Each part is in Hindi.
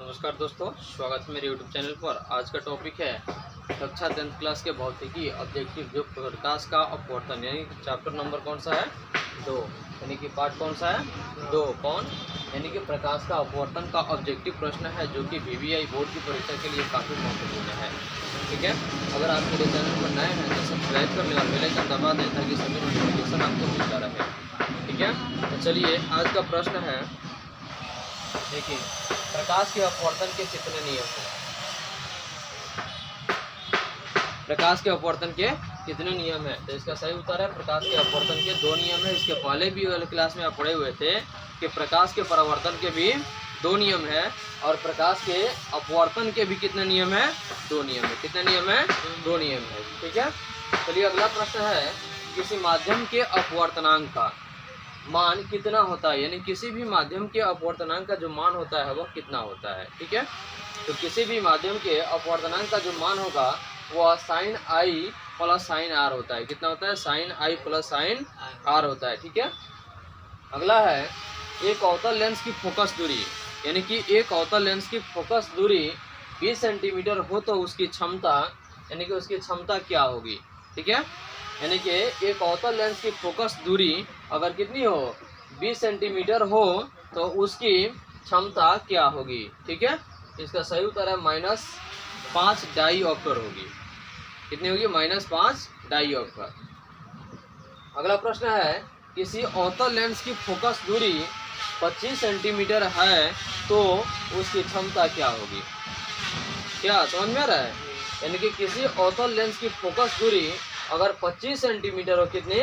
नमस्कार दोस्तों, स्वागत है मेरे YouTube चैनल पर। आज का टॉपिक है कक्षा 10th क्लास के भौतिकी ऑब्जेक्टिव जो प्रकाश का अपवर्तन, यानी चैप्टर नंबर कौन सा है 2, यानी कि पार्ट कौन सा है 2 कौन, यानी कि प्रकाश का अपवर्तन का ऑब्जेक्टिव प्रश्न है जो कि VVI बोर्ड की परीक्षा के लिए काफ़ी महत्वपूर्ण है। ठीक है, अगर आप मेरे चैनल पर नए हैं तो सब्सक्राइब कर लें और बेल आइकन दबा दें ताकि सभी नोटिफिकेशन आपको मिलता रहे। ठीक है, तो चलिए आज का प्रश्न है, देखिए प्रकाश के अपवर्तन के कितने नियम हैं। प्रकाश के अपवर्तन के कितने नियम हैं? तो इसका सही उत्तर है प्रकाश के अपवर्तन के 2 नियम है। इसके पहले भी वाले क्लास में आप पढ़े हुए थे कि प्रकाश के परावर्तन के भी 2 नियम है और प्रकाश के अपवर्तन के भी कितने नियम है 2 नियम है। कितने नियम है 2 नियम है। ठीक है, चलिए अगला प्रश्न है, किसी माध्यम के अपवर्तनांक का मान कितना होता है, यानी किसी भी माध्यम के अपवर्तनांक का जो मान होता है वह कितना होता है। ठीक है, तो किसी भी माध्यम के अपवर्तनांक का जो मान होगा वह sin i plus sin r होता है। कितना होता है? sin i plus sin r होता है। ठीक है, अगला है, एक अवतल लेंस की फोकस दूरी, यानी कि एक अवतल लेंस की फोकस दूरी 20 सेंटीमीटर हो तो उसकी क्षमता, यानी कि उसकी क्षमता क्या होगी। ठीक है, यानी कि एक अवतल लेंस की फोकस दूरी अगर कितनी हो 20 सेंटीमीटर हो तो उसकी क्षमता क्या होगी। ठीक है, इसका सही उत्तर है -5 डाईऑप्टर होगी। कितनी होगी? -5 डाईऑप्टर। अगला प्रश्न है, किसी अवतल लेंस की फोकस दूरी 25 सेंटीमीटर है तो उसकी क्षमता क्या होगी। क्या समझ में आ रहा है? यानी कि किसी अवतल लेंस की फोकस दूरी अगर 25 सेंटीमीटर हो, कितनी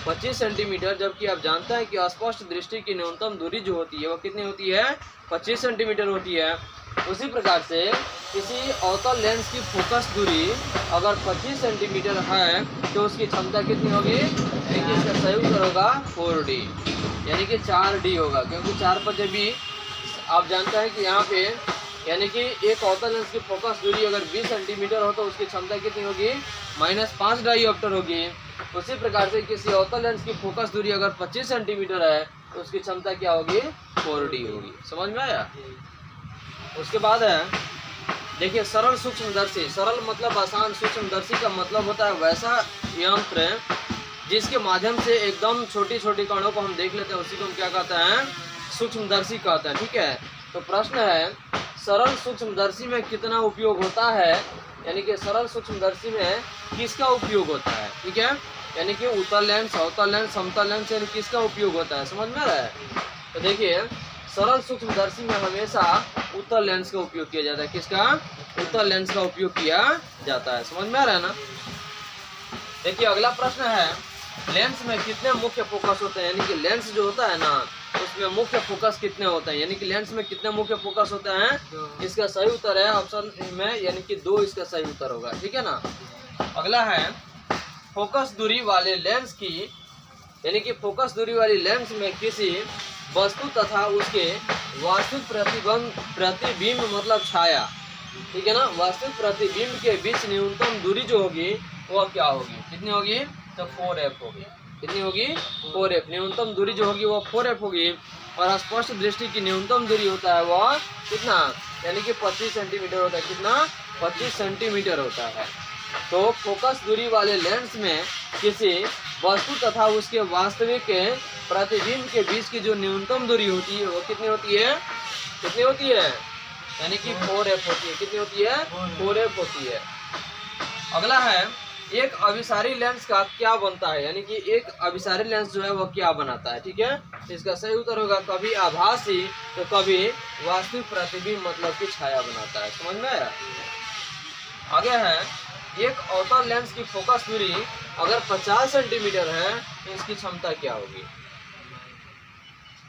25 सेंटीमीटर, जबकि आप जानते हैं कि अस्पष्ट दृष्टि की न्यूनतम दूरी जो होती है वो कितनी होती है 25 सेंटीमीटर होती है। उसी प्रकार से किसी अवतल लेंस की फोकस दूरी अगर 25 सेंटीमीटर है तो उसकी क्षमता कितनी होगी। देखिए इसका सही उत्तर होगा 4D, यानी कि 4D होगा, क्योंकि 4 पर जब भी आप जानते हैं कि यहाँ पे यानी कि एक अवतल लेंस की फोकस दूरी अगर 20 सेंटीमीटर हो तो उसकी क्षमता कितनी होगी -5 डाईऑप्टर होगी। उसी प्रकार से किसी अवतल लेंस की फोकस दूरी अगर 25 सेंटीमीटर है तो उसकी क्षमता क्या होगी 4D होगी। समझ में आया? उसके बाद है, देखिए सरल सूक्ष्मदर्शी, सरल मतलब आसान, सूक्ष्मदर्शी का मतलब होता है वैसा यंत्र जिसके माध्यम से एकदम छोटी छोटी कणों को हम देख लेते हैं, उसी को हम क्या कहते हैं सूक्ष्मदर्शी कहते हैं। ठीक है, तो प्रश्न है, सरल सूक्ष्मदर्शी में कितना उपयोग होता है, यानी कि सरल सूक्ष्मदर्शी में किसका उपयोग होता है। ठीक है, यानी कि उत्तल लेंस, अवतल लेंस, समतल लेंस, यानी किसका उपयोग होता है। समझ में आ रहा है? तो देखिए सरल सूक्ष्मदर्शी में हमेशा उत्तल लेंस का उपयोग किया जाता है। किसका? उत्तल लेंस का उपयोग किया जाता है। समझ में आ रहा है ना? देखिए अगला प्रश्न है, लेंस में कितने मुख्य फोकस होते हैं, यानी कि लेंस जो होता है ना उसमें मुख्य फोकस कितने होते हैं, यानी कि लेंस में कितने मुख्य फोकस होते हैं। इसका सही उत्तर है ऑप्शन में, यानी कि 2 इसका सही उत्तर होगा। ठीक है ना? अगला है, फोकस दूरी वाले लेंस की, यानी कि फोकस दूरी वाली लेंस में किसी वस्तु तथा उसके वास्तविक प्रतिबिंब मतलब छाया, ठीक है ना, वास्तविक प्रतिबिंब के बीच न्यूनतम दूरी जो होगी वह क्या होगी। कितनी होगी? तो 4f होगी। कितनी होगी? 4f। न्यूनतम दूरी जो होगी वो 4f होगी और स्पष्ट दृष्टि की न्यूनतम दूरी होता है वह कितना, यानी कि 25 सेंटीमीटर होता है। कितना? 25 सेंटीमीटर होता है। तो फोकस दूरी वाले लेंस में किसी वस्तु तथा उसके वास्तविक प्रतिबिंब के बीच की जो न्यूनतम दूरी होती है वो कितनी होती है? कितनी होती है? यानी कि 4f होती है। कितनी होती है? 4f होती है। अगला है, एक अभिसारी लेंस का क्या बनता है, यानी कि एक अभिसारी लेंस जो है वह क्या बनाता है। ठीक है, तो इसका सही उत्तर होगा कभी आभासी तो कभी वास्तविक प्रतिबिंब मतलब कि छाया बनाता है। समझ में आया? आगे है, एक अवतल लेंस की फोकस दूरी अगर 50 सेंटीमीटर है तो इसकी क्षमता क्या होगी।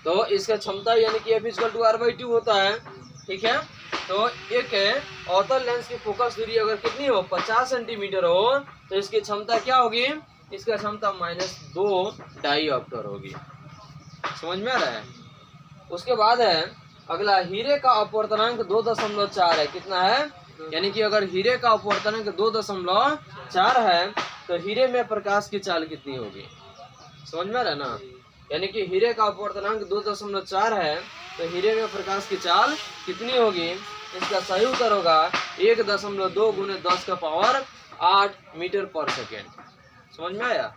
तो इसका क्षमता यानी कि F=r/2 होता है। ठीक है, तो एक अवतल लेंस की फोकस दूरी अगर कितनी हो 50 सेंटीमीटर हो तो इसकी क्षमता क्या होगी। इसका क्षमता -2 डाईऑप्टर होगी। समझ में आ रहा है? उसके बाद है अगला, हीरे का अपवर्तनांक 2.4 है। कितना है? यानी कि अगर हीरे का अपवर्तनांक 2.4 है तो हीरे में प्रकाश की चाल कितनी होगी। समझ में आ रहा है ना? यानी कि हीरे का अपवर्तनांक 2.4 है तो हीरे में प्रकाश की चाल कितनी होगी? इसका सही उत्तर होगा 1.2 गुने 10 का पावर 8 मीटर पर सेकेंड। समझ में आया?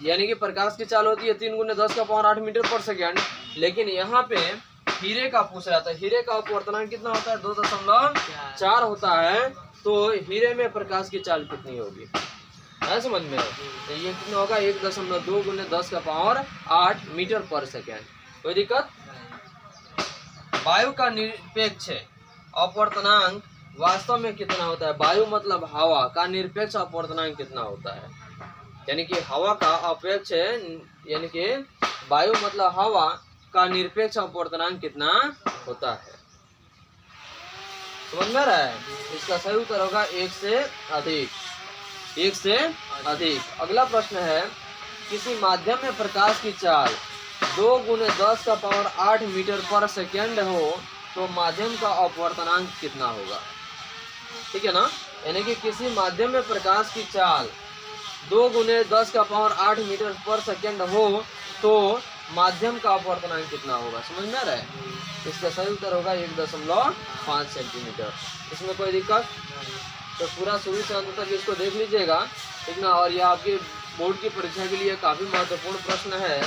यानी कि प्रकाश की चाल होती है 3 गुने 10 का पावर 8 मीटर पर सेकेंड, लेकिन यहाँ पे हीरे का पूछ रहा था। हीरे का अपवर्तनांक कितना होता है? 2.4 होता है। तो हीरे में प्रकाश की चाल कितनी होगी? है समझ में? तो ये कितना होगा? 1.2 गुने 10 का पावर 8 मीटर पर सेकेंड। कोई दिक्कत? वायु का निरपेक्ष अपवर्तनांक वास्तव में कितना होता है? वायु मतलब हवा का निरपेक्ष अपवर्तनांक कितना होता है? यानी कि हवा का अपेक्ष, यानी कि वायु मतलब हवा का निरपेक्ष अपवर्तनांक कितना होता है? समझ में आ रहा है? इसका सही उत्तर होगा 1 से अधिक। 1 से अधिक। अगला प्रश्न है, किसी माध्यम में प्रकाश की चाल 2 गुने 10 का पावर 8 मीटर पर सेकेंड हो तो माध्यम का अपवर्तनांक कितना होगा? ठीक है ना? यानी कि किसी माध्यम में प्रकाश की चाल 2 गुने 10 का पावर 8 मीटर पर सेकेंड हो तो माध्यम का अपवर्तनांक कितना होगा? समझ में आ रहा है? इसका सही उत्तर होगा 1.5 सेंटीमीटर। इसमें कोई दिक्कत? तो पूरा शुरू से अंत तक इसको देख लीजिएगा, ठीक ना? और यह आपकी बोर्ड की परीक्षा के लिए काफी महत्वपूर्ण प्रश्न है।